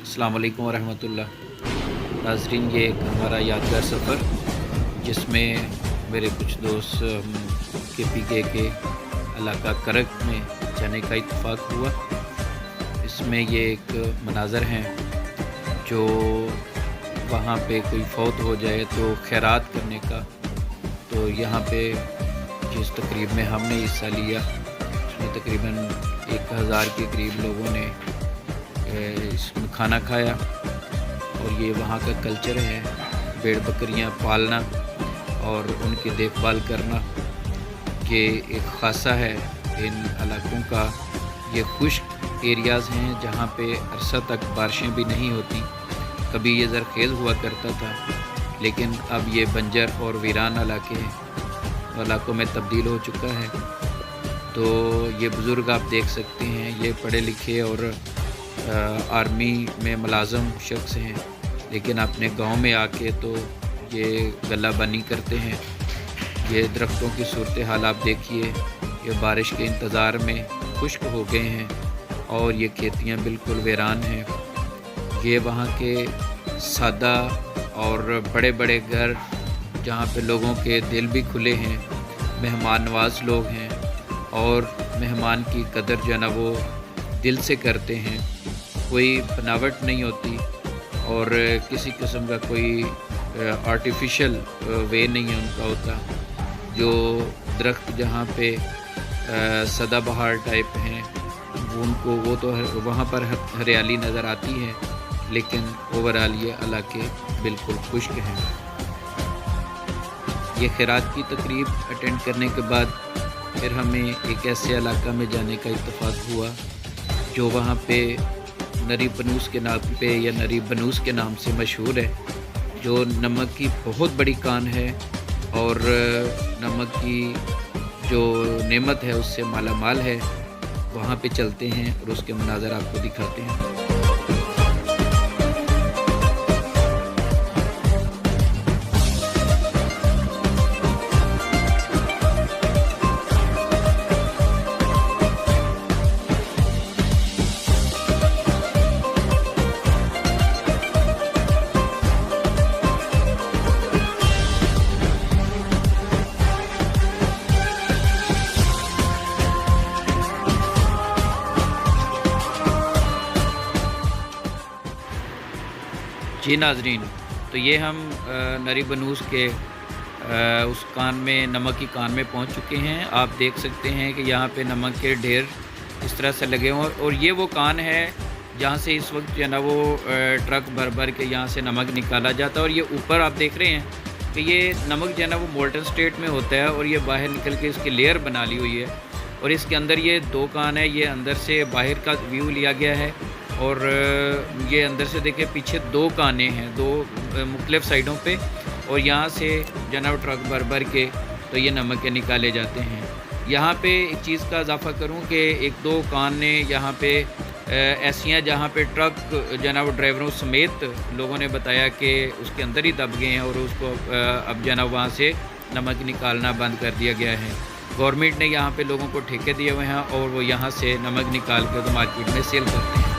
अस्सलाम वालेकुम वरहमतुल्लाह। नाज़रीन, ये एक हमारा यादगार सफ़र जिसमें मेरे कुछ दोस्त KPK के इलाका करक में जाने का इत्तेफाक हुआ। इसमें ये एक मनाज़र हैं जो वहाँ पे कोई फ़ौत हो जाए तो खैरात करने का। तो यहाँ पे जिस तकरीब में हमने हिस्सा लिया उसमें तकरीबन 1000 के करीब लोगों ने इसमें खाना खाया। और ये वहाँ का कल्चर है, भेड़ बकरियाँ पालना और उनकी देखभाल करना। ये एक ख़ासा है इन इलाकों का। ये खुश्क एरियाज़ हैं जहाँ पे अरसा तक बारिशें भी नहीं होती। कभी ये ज़रख़ेज़ हुआ करता था, लेकिन अब ये बंजर और वीरान इलाकों में तब्दील हो चुका है। तो ये बुज़ुर्ग आप देख सकते हैं, ये पढ़े लिखे और आर्मी में मुलाज़म शख्स हैं, लेकिन अपने गांव में आके तो ये गला बनी करते हैं। ये दरख्तों की सूरत हाल आप देखिए, ये बारिश के इंतज़ार में खुश्क हो गए हैं और ये खेतियां बिल्कुल वीरान हैं। ये वहाँ के सादा और बड़े बड़े घर जहाँ पे लोगों के दिल भी खुले हैं, मेहमान नवाज लोग हैं और मेहमान की कदर जो है ना वो दिल से करते हैं। कोई बनावट नहीं होती और किसी किस्म का कोई आर्टिफिशियल वे नहीं है उनका होता। जो दरख्त जहाँ पे सदाबहार टाइप हैं उनको वो तो वहाँ पर हरियाली नज़र आती है, लेकिन ओवरऑल ये इलाके बिल्कुल खुश्क हैं। ये खैरात की तकरीब अटेंड करने के बाद फिर हमें एक ऐसे इलाका में जाने का इत्तेफाक हुआ जो वहाँ पे नरी बनूस के नाम पे या नरी बनूस के नाम से मशहूर है, जो नमक की बहुत बड़ी कान है और नमक की जो नेमत है उससे माला माल है। वहाँ पे चलते हैं और उसके मनाज़र आपको दिखाते हैं। जी नाज़रीन, तो ये हम नरी बनूस के उस कान में, नमक की कान में पहुंच चुके हैं। आप देख सकते हैं कि यहाँ पे नमक के ढेर इस तरह से लगे हों और ये वो कान है जहाँ से इस वक्त जो है ना वो ट्रक भर भर के यहाँ से नमक निकाला जाता है। और ये ऊपर आप देख रहे हैं कि ये नमक जो है ना वो मोल्टन स्टेट में होता है और ये बाहर निकल के इसकी लेयर बना ली हुई है। और इसके अंदर ये 2 कान है, ये अंदर से बाहर का व्यू लिया गया है और ये अंदर से देखिए पीछे 2 कानें हैं, 2 मुख्तलिफ साइडों पे। और यहाँ से जनाब ट्रक भर भर के तो ये नमक के निकाले जाते हैं। यहाँ पे एक चीज़ का इजाफ़ा करूँ कि 1-2 कानें यहाँ पे ऐसी हैं जहाँ पे ट्रक जनाब ड्राइवरों समेत लोगों ने बताया कि उसके अंदर ही दब गए हैं और उसको अब जनाब वहाँ से नमक निकालना बंद कर दिया गया है। गवर्नमेंट ने यहाँ पे लोगों को ठेके दिए हुए हैं और वो यहाँ से नमक निकाल के तो मार्केट में सेल करते हैं।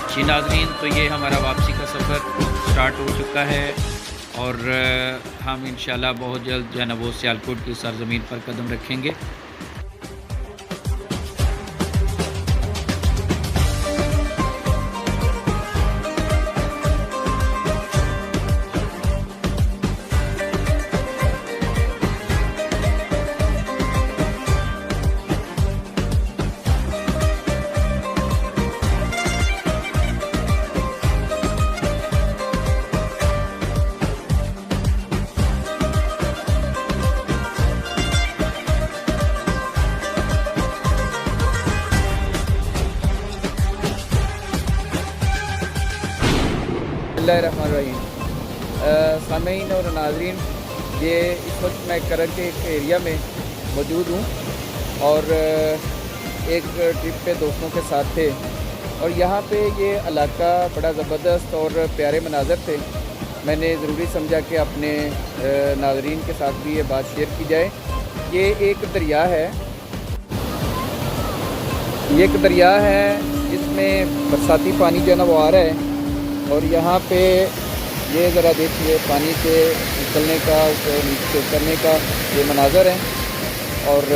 जी नाज़रीन, तो ये हमारा वापसी का सफ़र स्टार्ट हो चुका है और हम इंशाल्लाह बहुत जल्द जो है ना वो सियालकोट की सरज़मीन पर कदम रखेंगे। बिस्मिल्लाहिर्रहमानिर्रहीम। सामीन और नाज़रीन, ये इस वक्त मैं करक के एक एरिया में मौजूद हूँ और एक ट्रिप पे दोस्तों के साथ थे और यहाँ पे ये इलाका बड़ा ज़बरदस्त और प्यारे मनाज़र थे। मैंने ज़रूरी समझा कि अपने नाज़रीन के साथ भी ये बात शेयर की जाए। ये एक दरिया है, ये एक दरिया है जिसमें बरसाती पानी जो है ना वो आ रहा है और यहाँ पे ये ज़रा देखिए पानी से निकलने का, नीचे उतरने का ये मनाज़र है। और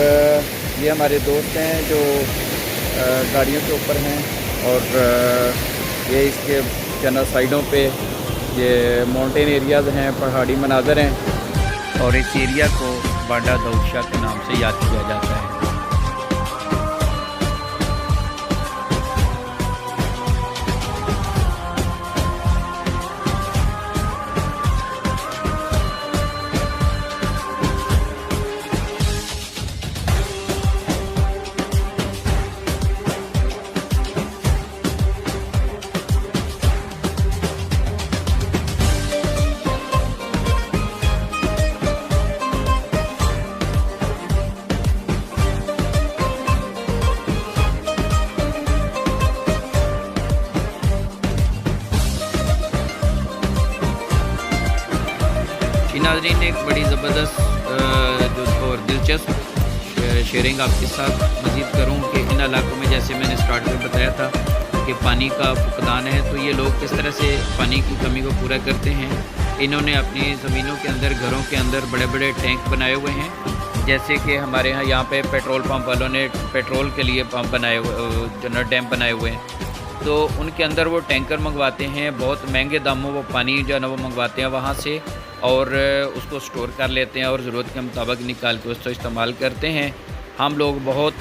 ये हमारे दोस्त हैं जो गाड़ियों के ऊपर हैं और ये इसके क्या साइडों पे ये माउंटेन एरियाज़ हैं, पहाड़ी मनाज़र हैं और इस एरिया को बांडा दाऊद शाह के नाम से याद किया जाता है। नाज़रीन, एक बड़ी ज़बरदस्त जो और दिलचस्प शेयरिंग आपके साथ मज़ीद करूं कि इन इलाकों में जैसे मैंने स्टार्ट में बताया था कि पानी का फुकदान है, तो ये लोग किस तरह से पानी की कमी को पूरा करते हैं। इन्होंने अपनी ज़मीनों के अंदर, घरों के अंदर बड़े बड़े टैंक बनाए हुए हैं। जैसे कि हमारे यहाँ पे पेट्रोल पंप वालों ने पेट्रोल के लिए पंप बनाए हुए, जनरल डैम बनाए हुए हैं, तो उनके अंदर वो टैंकर मंगवाते हैं। बहुत महंगे दामों वो पानी जो है ना वो मंगवाते हैं वहाँ से और उसको स्टोर कर लेते हैं और ज़रूरत के मुताबिक निकाल के उसको इस्तेमाल करते हैं। हम लोग बहुत,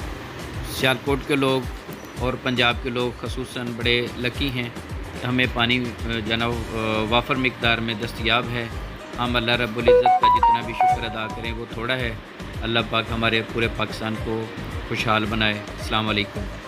सियालकोट के लोग और पंजाब के लोग ख़ुसूसन बड़े लकी हैं, हमें पानी जो है ना वाफर मिकदार में दस्तयाब है। हम अल्लाह रब्बुल इज़्ज़त का जितना भी शुक्र अदा करें वो थोड़ा है। अल्लाह पाक हमारे पूरे पाकिस्तान को खुशहाल बनाए। अस्सलाम वालेकुम।